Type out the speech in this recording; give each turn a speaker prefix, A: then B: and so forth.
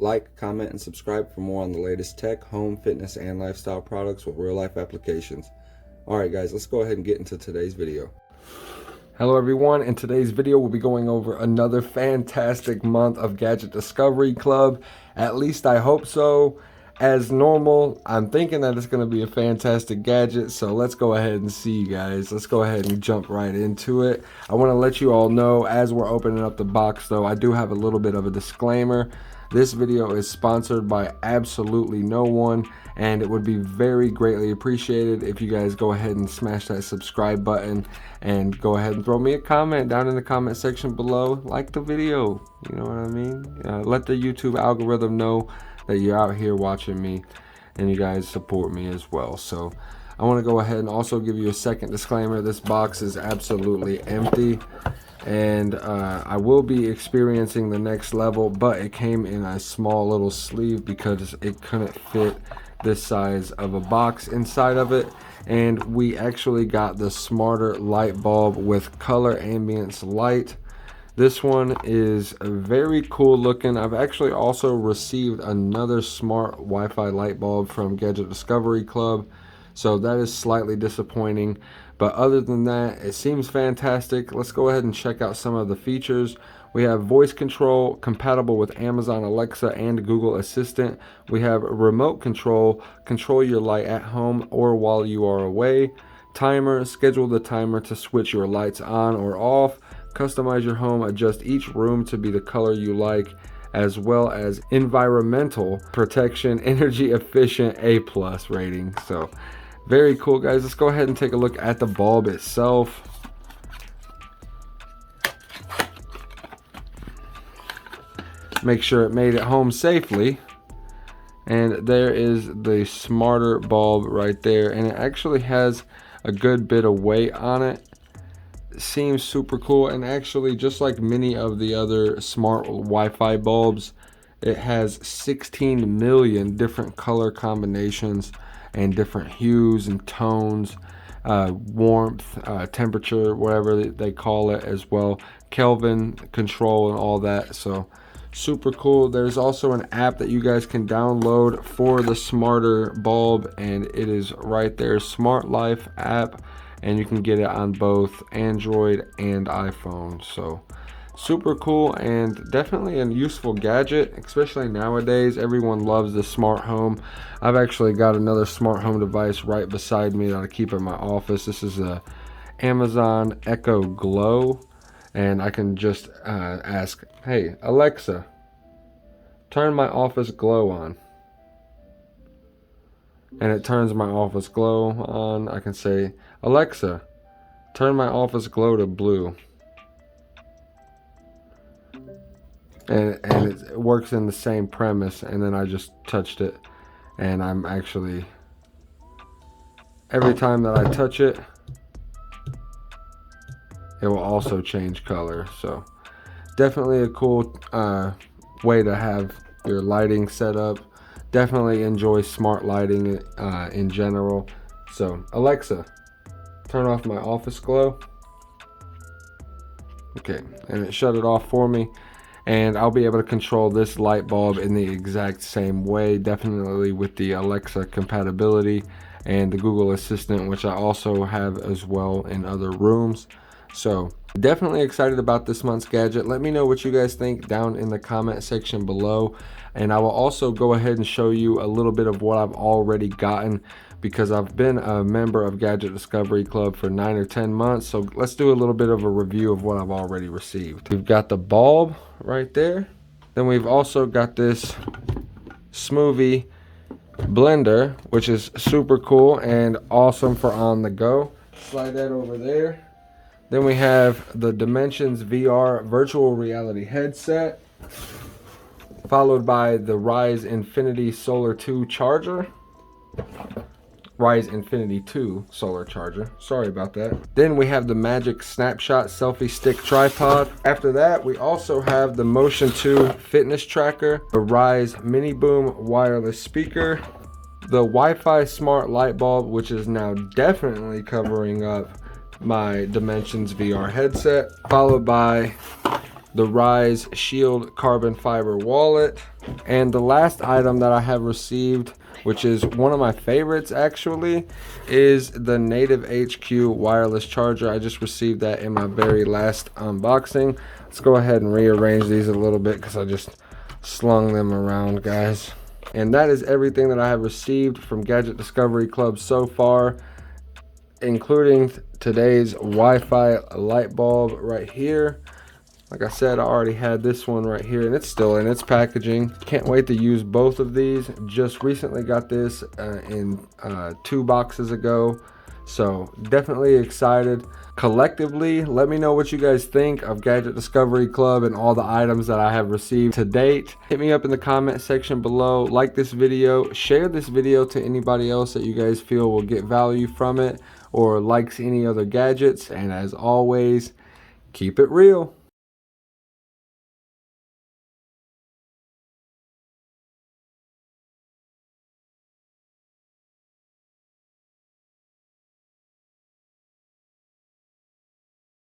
A: like, comment, and subscribe for more on the latest tech, home, fitness, and lifestyle products with real-life applications. Alright guys, let's go ahead and get into today's video. Hello everyone, in today's video we'll be going over another fantastic month of Gadget Discovery Club. At least I hope so. As normal, I'm thinking that it's going to be a fantastic gadget, so let's go ahead and see, guys. Let's go ahead and jump right into it. I want to let you all know, as we're opening up the box though, I do have a little bit of a disclaimer. This video is sponsored by absolutely no one, and it would be very greatly appreciated if you guys go ahead and smash that subscribe button and go ahead and throw me a comment down in the comment section below. Like the video, you know what I mean? Let the YouTube algorithm know that you're out here watching me and you guys support me as well. So I want to go ahead and also give you a second disclaimer. This box is absolutely empty, and I will be experiencing the next level, but it came in a small little sleeve because it couldn't fit this size of a box inside of it. And we actually got the smarter light bulb with color ambience light. This one is very cool looking. I've actually also received another smart Wi-Fi light bulb from Gadget Discovery Club, so that is slightly disappointing. But other than that, it seems fantastic. Let's go ahead and check out some of the features. We have voice control compatible with Amazon Alexa and Google Assistant. We have remote control your light at home or while you are away. Timer, schedule the timer to switch your lights on or off. Customize your home, adjust each room to be the color you like, as well as environmental protection, energy efficient A+ rating. So very cool, guys. Let's go ahead and take a look at the bulb itself. Make sure it made it home safely. And there is the smarter bulb right there, and it actually has a good bit of weight on it. Seems super cool, and actually, just like many of the other smart Wi-Fi bulbs, it has 16 million different color combinations and different hues and tones, warmth, temperature, whatever they call it as well, Kelvin control and all that. So super cool. There's also an app that you guys can download for the smarter bulb, and it is right there, Smart Life app, and you can get it on both Android and iPhone. So super cool, and definitely a useful gadget, especially nowadays. Everyone loves the smart home. I've actually got another smart home device right beside me that I keep in my office. This is a Amazon Echo Glow, and I can just ask, hey Alexa, turn my office glow on, and it turns my office glow on. I can say, Alexa, turn my office glow to blue, and it works in the same premise. And then I just touched it, and I'm actually, every time that I touch it, it will also change color. So definitely a cool way to have your lighting set up. Definitely enjoy smart lighting in general. So Alexa, turn off my office glow. Okay, and it shut it off for me, and I'll be able to control this light bulb in the exact same way, definitely with the Alexa compatibility and the Google Assistant, which I also have as well in other rooms. So definitely excited about this month's gadget. Let me know what you guys think down in the comment section below, and I will also go ahead and show you a little bit of what I've already gotten, because I've been a member of Gadget Discovery Club for 9 or 10 months. So let's do a little bit of a review of what I've already received. We've got the bulb right there. Then we've also got this smoothie blender, which is super cool and awesome for on the go. Slide that over there. Then we have the Dimensions VR virtual reality headset, followed by the Rise Infinity Solar 2 charger. Rise Infinity 2 solar charger. Sorry about that. Then we have the Magic Snapshot selfie stick tripod. After that, we also have the Motion 2 fitness tracker, the Rise Mini Boom wireless speaker, the Wi-Fi smart light bulb, which is now definitely covering up my Dimensions VR headset, followed by the Rise Shield carbon fiber wallet. And the last item that I have received, which is one of my favorites actually, is the Native HQ wireless charger. I just received that in my very last unboxing. Let's go ahead and rearrange these a little bit because I just slung them around, guys. And that is everything that I have received from Gadget Discovery Club so far, including today's Wi-Fi light bulb right here. Like I said, I already had this one right here and it's still in its packaging. Can't wait to use both of these. Just recently got this in 2 boxes ago. So definitely excited. Collectively, let me know what you guys think of Gadget Discovery Club and all the items that I have received to date. Hit me up in the comment section below. Like this video, share this video to anybody else that you guys feel will get value from it or likes any other gadgets. And as always, keep it real.